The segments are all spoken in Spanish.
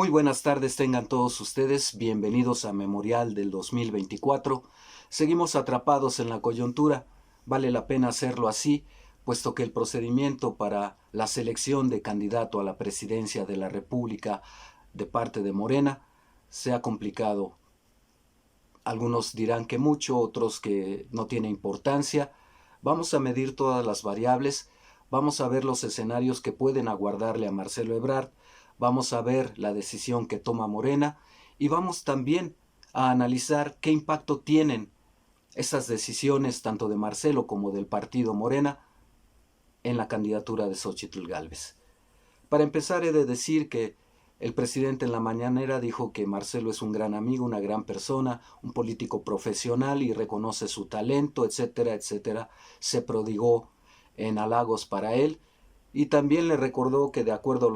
Muy buenas tardes tengan todos ustedes, bienvenidos a Memorial del 2024. Seguimos atrapados en la coyuntura, vale la pena hacerlo así, puesto que el procedimiento para la selección de candidato a la presidencia de la República de parte de Morena se ha complicado. Algunos dirán que mucho, otros que no tiene importancia. Vamos a medir todas las variables, vamos a ver los escenarios que pueden aguardarle a Marcelo Ebrard, vamos a ver la decisión que toma Morena y vamos también a analizar qué impacto tienen esas decisiones tanto de Marcelo como del partido Morena en la candidatura de Xóchitl Gálvez. Para empezar, he de decir que el presidente en la mañanera dijo que Marcelo es un gran amigo, una gran persona, un político profesional y reconoce su talento, etcétera, etcétera. Se prodigó en halagos para él y también le recordó que de acuerdo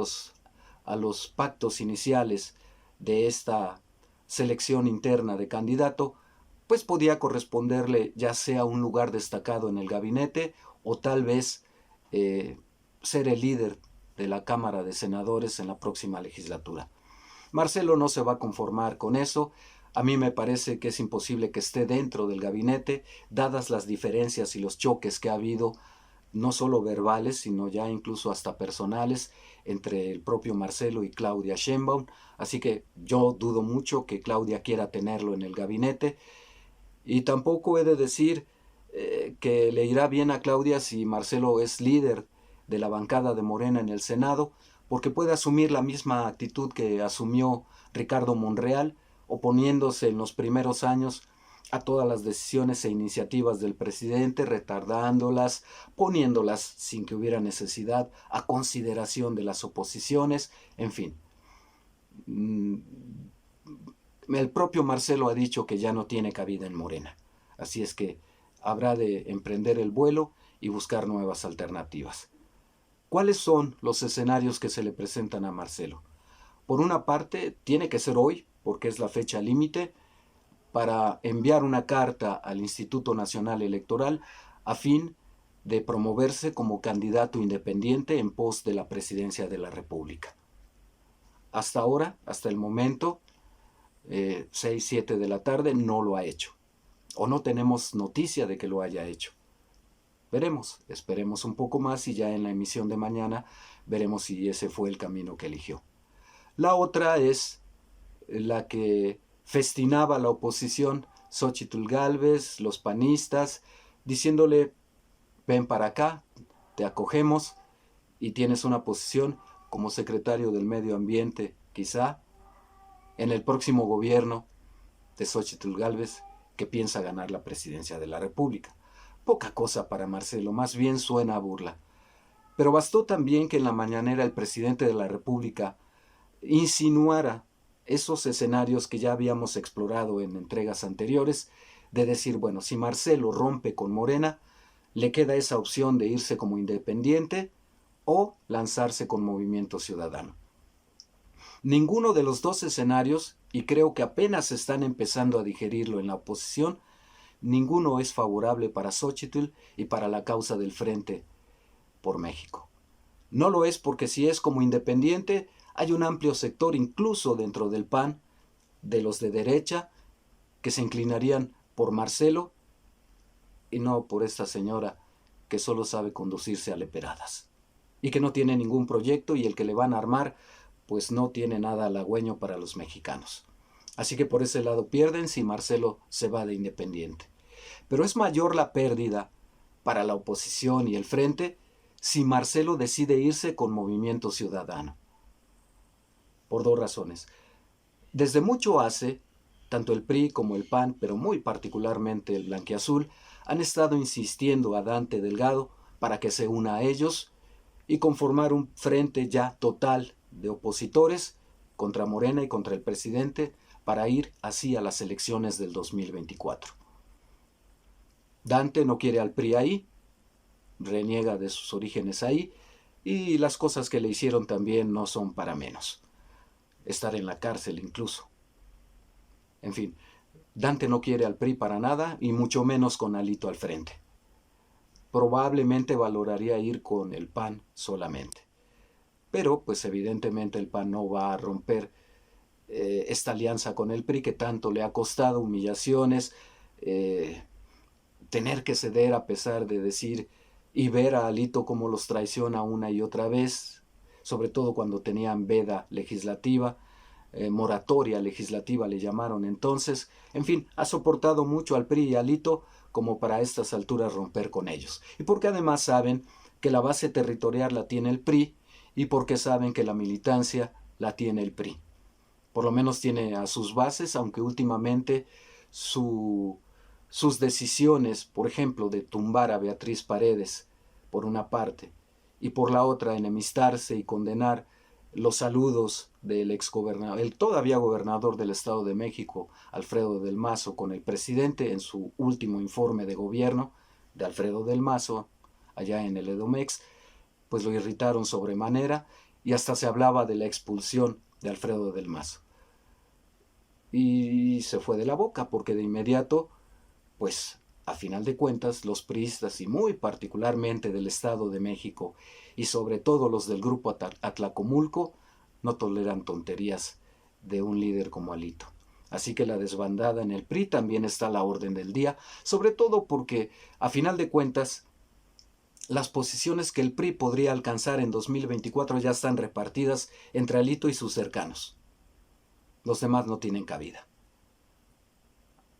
a los pactos iniciales de esta selección interna de candidato, pues podía corresponderle ya sea un lugar destacado en el gabinete o tal vez ser el líder de la Cámara de Senadores en la próxima legislatura. Marcelo no se va a conformar con eso. A mí me parece que es imposible que esté dentro del gabinete, dadas las diferencias y los choques que ha habido, no solo verbales, sino ya incluso hasta personales, entre el propio Marcelo y Claudia Sheinbaum. Así que yo dudo mucho que Claudia quiera tenerlo en el gabinete. Y tampoco he de decir que le irá bien a Claudia si Marcelo es líder de la bancada de Morena en el Senado, porque puede asumir la misma actitud que asumió Ricardo Monreal, oponiéndose en los primeros años a todas las decisiones e iniciativas del presidente, retardándolas, poniéndolas sin que hubiera necesidad a consideración de las oposiciones, en fin. El propio Marcelo ha dicho que ya no tiene cabida en Morena, así es que habrá de emprender el vuelo y buscar nuevas alternativas. ¿Cuáles son los escenarios que se le presentan a Marcelo? Por una parte, tiene que ser hoy, porque es la fecha límite, para enviar una carta al Instituto Nacional Electoral a fin de promoverse como candidato independiente en pos de la presidencia de la República. Hasta ahora, hasta el momento, 6, 7 de la tarde, no lo ha hecho. O no tenemos noticia de que lo haya hecho. Veremos, esperemos un poco más y ya en la emisión de mañana veremos si ese fue el camino que eligió. La otra es la que festinaba la oposición, Xóchitl Gálvez, los panistas, diciéndole, ven para acá, te acogemos y tienes una posición como secretario del Medio Ambiente, quizá, en el próximo gobierno de Xóchitl Gálvez, que piensa ganar la presidencia de la República. Poca cosa para Marcelo, más bien suena a burla. Pero bastó también que en la mañanera el presidente de la República insinuara esos escenarios que ya habíamos explorado en entregas anteriores, de decir, bueno, si Marcelo rompe con Morena, le queda esa opción de irse como independiente o lanzarse con Movimiento Ciudadano. Ninguno de los dos escenarios, y creo que apenas están empezando a digerirlo en la oposición, ninguno es favorable para Xóchitl y para la causa del Frente por México. No lo es porque si es como independiente, hay un amplio sector, incluso dentro del PAN, de los de derecha, que se inclinarían por Marcelo y no por esta señora que solo sabe conducirse a leperadas y que no tiene ningún proyecto y el que le van a armar pues no tiene nada halagüeño para los mexicanos. Así que por ese lado pierden si Marcelo se va de independiente. Pero es mayor la pérdida para la oposición y el frente si Marcelo decide irse con Movimiento Ciudadano. Por dos razones. Desde mucho hace, tanto el PRI como el PAN, pero muy particularmente el blanquiazul, han estado insistiendo a Dante Delgado para que se una a ellos y conformar un frente ya total de opositores contra Morena y contra el presidente para ir así a las elecciones del 2024. Dante no quiere al PRI ahí, reniega de sus orígenes ahí, y las cosas que le hicieron también no son para menos. Estar en la cárcel incluso. En fin, Dante no quiere al PRI para nada, y mucho menos con Alito al frente. Probablemente valoraría ir con el PAN solamente. Pero, pues evidentemente el PAN no va a romper esta alianza con el PRI que tanto le ha costado, humillaciones, tener que ceder a pesar de decir y ver a Alito cómo los traiciona una y otra vez, sobre todo cuando tenían veda legislativa, moratoria legislativa le llamaron entonces. En fin, ha soportado mucho al PRI y a Alito como para a estas alturas romper con ellos. Y porque además saben que la base territorial la tiene el PRI y porque saben que la militancia la tiene el PRI. Por lo menos tiene a sus bases, aunque últimamente sus decisiones, por ejemplo, de tumbar a Beatriz Paredes, por una parte, y por la otra enemistarse y condenar los saludos del exgobernador, el todavía gobernador del Estado de México, Alfredo del Mazo, con el presidente en su último informe de gobierno de Alfredo del Mazo, allá en el Edomex, pues lo irritaron sobremanera y hasta se hablaba de la expulsión de Alfredo del Mazo. Y se fue de la boca porque de inmediato, pues a final de cuentas, los priistas y muy particularmente del Estado de México y sobre todo los del grupo Atlacomulco no toleran tonterías de un líder como Alito. Así que la desbandada en el PRI también está a la orden del día, sobre todo porque a final de cuentas las posiciones que el PRI podría alcanzar en 2024 ya están repartidas entre Alito y sus cercanos. Los demás no tienen cabida.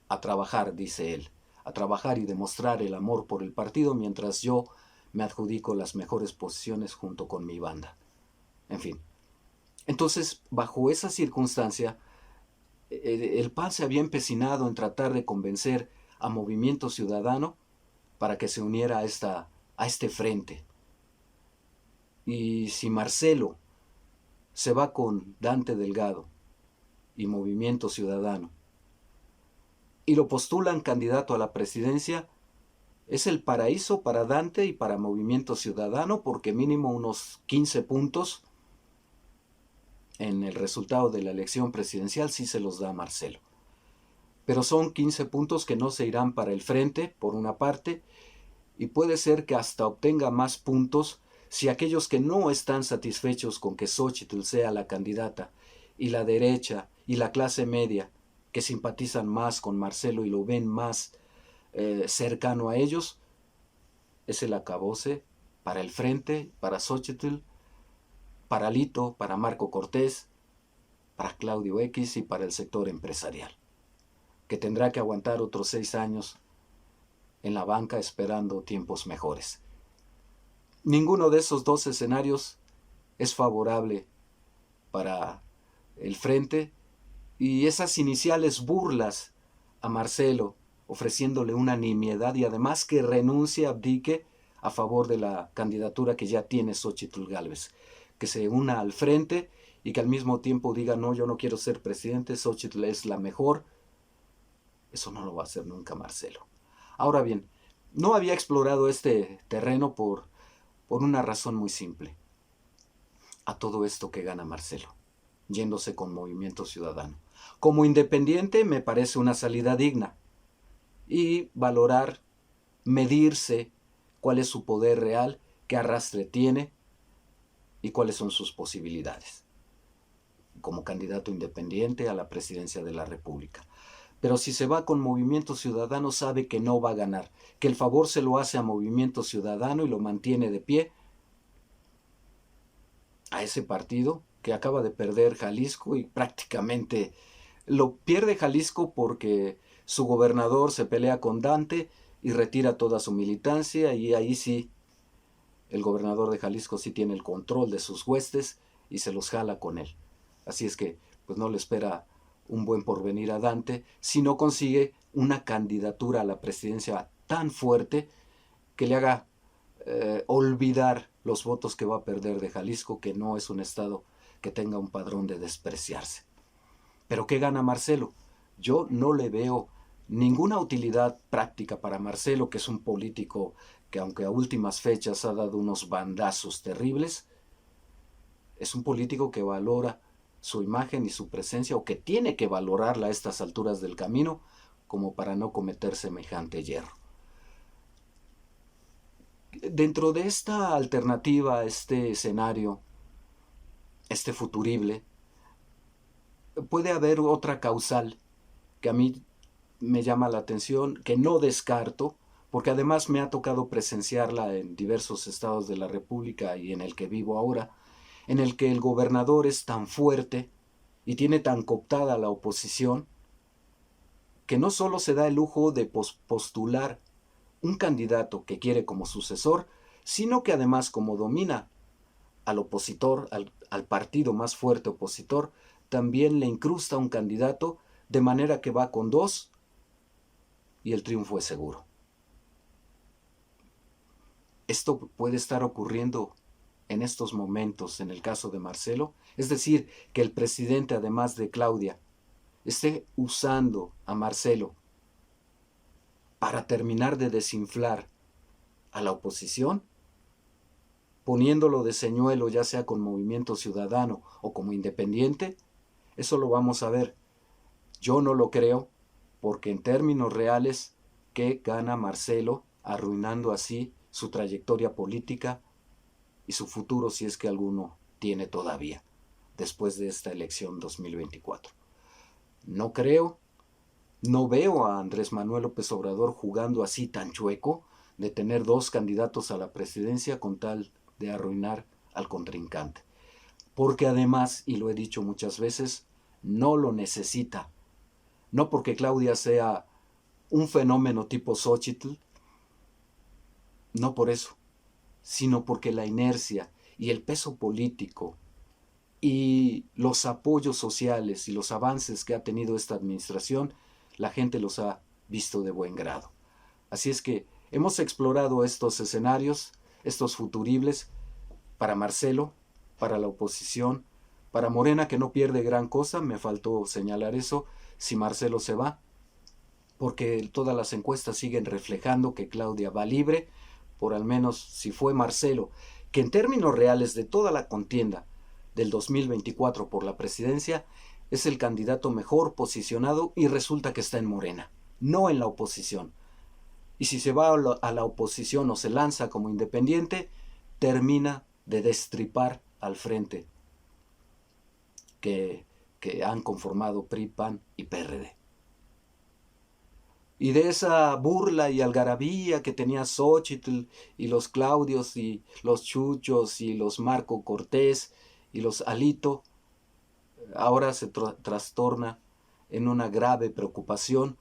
A trabajar, dice él, a trabajar y demostrar el amor por el partido mientras yo me adjudico las mejores posiciones junto con mi banda. En fin. Entonces, bajo esa circunstancia, el PAN se había empecinado en tratar de convencer a Movimiento Ciudadano para que se uniera a este frente. Y si Marcelo se va con Dante Delgado y Movimiento Ciudadano y lo postulan candidato a la presidencia, es el paraíso para Dante y para Movimiento Ciudadano, porque mínimo unos 15 puntos en el resultado de la elección presidencial sí se los da a Marcelo. Pero son 15 puntos que no se irán para el frente, por una parte, y puede ser que hasta obtenga más puntos si aquellos que no están satisfechos con que Xóchitl sea la candidata, y la derecha y la clase media, que simpatizan más con Marcelo y lo ven más cercano a ellos, es el acabose para el frente, para Xóchitl, para Alito, para Marco Cortés, para Claudio X y para el sector empresarial, que tendrá que aguantar otros 6 años en la banca esperando tiempos mejores. Ninguno de esos dos escenarios es favorable para el frente, y esas iniciales burlas a Marcelo, ofreciéndole una nimiedad y además que renuncie, abdique a favor de la candidatura que ya tiene Xóchitl Gálvez, que se una al frente y que al mismo tiempo diga, no, yo no quiero ser presidente, Xóchitl es la mejor. Eso no lo va a hacer nunca Marcelo. Ahora bien, no había explorado este terreno por una razón muy simple. A todo esto que gana Marcelo, yéndose con Movimiento Ciudadano. Como independiente me parece una salida digna. Y valorar, medirse cuál es su poder real, qué arrastre tiene y cuáles son sus posibilidades como candidato independiente a la presidencia de la República. Pero si se va con Movimiento Ciudadano sabe que no va a ganar, que el favor se lo hace a Movimiento Ciudadano y lo mantiene de pie a ese partido que acaba de perder Jalisco y prácticamente lo pierde Jalisco porque su gobernador se pelea con Dante y retira toda su militancia, y ahí sí el gobernador de Jalisco sí tiene el control de sus huestes y se los jala con él. Así es que pues no le espera un buen porvenir a Dante si no consigue una candidatura a la presidencia tan fuerte que le haga olvidar los votos que va a perder de Jalisco, que no es un estado que tenga un padrón de despreciarse. ¿Pero qué gana Marcelo? Yo no le veo ninguna utilidad práctica para Marcelo, que es un político que aunque a últimas fechas ha dado unos bandazos terribles, es un político que valora su imagen y su presencia, o que tiene que valorarla a estas alturas del camino, como para no cometer semejante yerro. Dentro de esta alternativa, este escenario, este futurible, puede haber otra causal que a mí me llama la atención, que no descarto, porque además me ha tocado presenciarla en diversos estados de la República y en el que vivo ahora, en el que el gobernador es tan fuerte y tiene tan cooptada la oposición, que no solo se da el lujo de postular un candidato que quiere como sucesor, sino que además, como domina al opositor, al partido más fuerte opositor, también le incrusta un candidato, de manera que va con dos y el triunfo es seguro. Esto puede estar ocurriendo en estos momentos en el caso de Marcelo, es decir, que el presidente, además de Claudia, esté usando a Marcelo para terminar de desinflar a la oposición, poniéndolo de señuelo ya sea con Movimiento Ciudadano o como independiente. Eso lo vamos a ver. Yo no lo creo, porque en términos reales, ¿qué gana Marcelo arruinando así su trayectoria política y su futuro, si es que alguno tiene todavía, después de esta elección 2024? No creo, no veo a Andrés Manuel López Obrador jugando así tan chueco, de tener dos candidatos a la presidencia con tal de arruinar al contrincante. Porque además, y lo he dicho muchas veces, no lo necesita. No porque Claudia sea un fenómeno tipo Xóchitl, no por eso, sino porque la inercia y el peso político y los apoyos sociales y los avances que ha tenido esta administración, la gente los ha visto de buen grado. Así es que hemos explorado estos escenarios, estos futuribles, para Marcelo, para la oposición, para Morena, que no pierde gran cosa, me faltó señalar eso, si Marcelo se va, porque todas las encuestas siguen reflejando que Claudia va libre, por al menos si fue Marcelo, que en términos reales de toda la contienda del 2024 por la presidencia, es el candidato mejor posicionado y resulta que está en Morena, no en la oposición. Y si se va a la oposición o se lanza como independiente, termina de destripar al frente que han conformado PRI, PAN y PRD. Y de esa burla y algarabía que tenía Xóchitl y los Claudios y los Chuchos y los Marco Cortés y los Alito, ahora se trastorna en una grave preocupación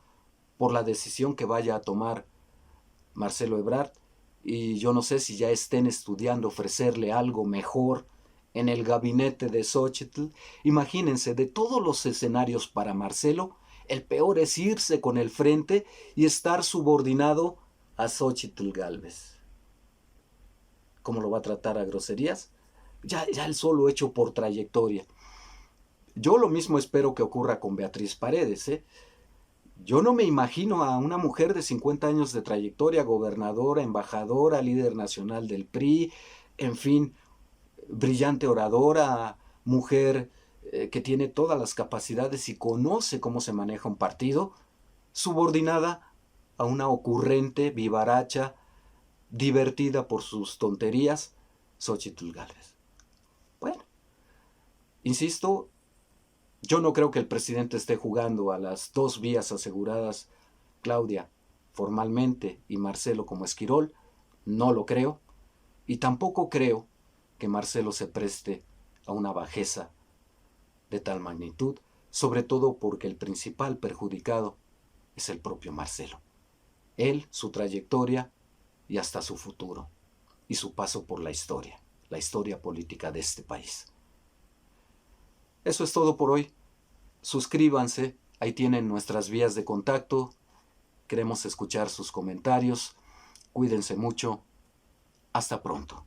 por la decisión que vaya a tomar Marcelo Ebrard, y yo no sé si ya estén estudiando ofrecerle algo mejor en el gabinete de Xóchitl. Imagínense, de todos los escenarios para Marcelo, el peor es irse con el frente y estar subordinado a Xóchitl Gálvez. ¿Cómo lo va a tratar a groserías? Ya el solo hecho por trayectoria. Yo lo mismo espero que ocurra con Beatriz Paredes, Yo no me imagino a una mujer de 50 años de trayectoria, gobernadora, embajadora, líder nacional del PRI, en fin, brillante oradora, mujer que tiene todas las capacidades y conoce cómo se maneja un partido, subordinada a una ocurrente, vivaracha, divertida por sus tonterías, Xóchitl Gálvez. Bueno, insisto, yo no creo que el presidente esté jugando a las dos vías aseguradas, Claudia formalmente y Marcelo como esquirol, no lo creo, y tampoco creo que Marcelo se preste a una bajeza de tal magnitud, sobre todo porque el principal perjudicado es el propio Marcelo. Él, su trayectoria y hasta su futuro, y su paso por la historia política de este país. Eso es todo por hoy. Suscríbanse, ahí tienen nuestras vías de contacto. Queremos escuchar sus comentarios. Cuídense mucho. Hasta pronto.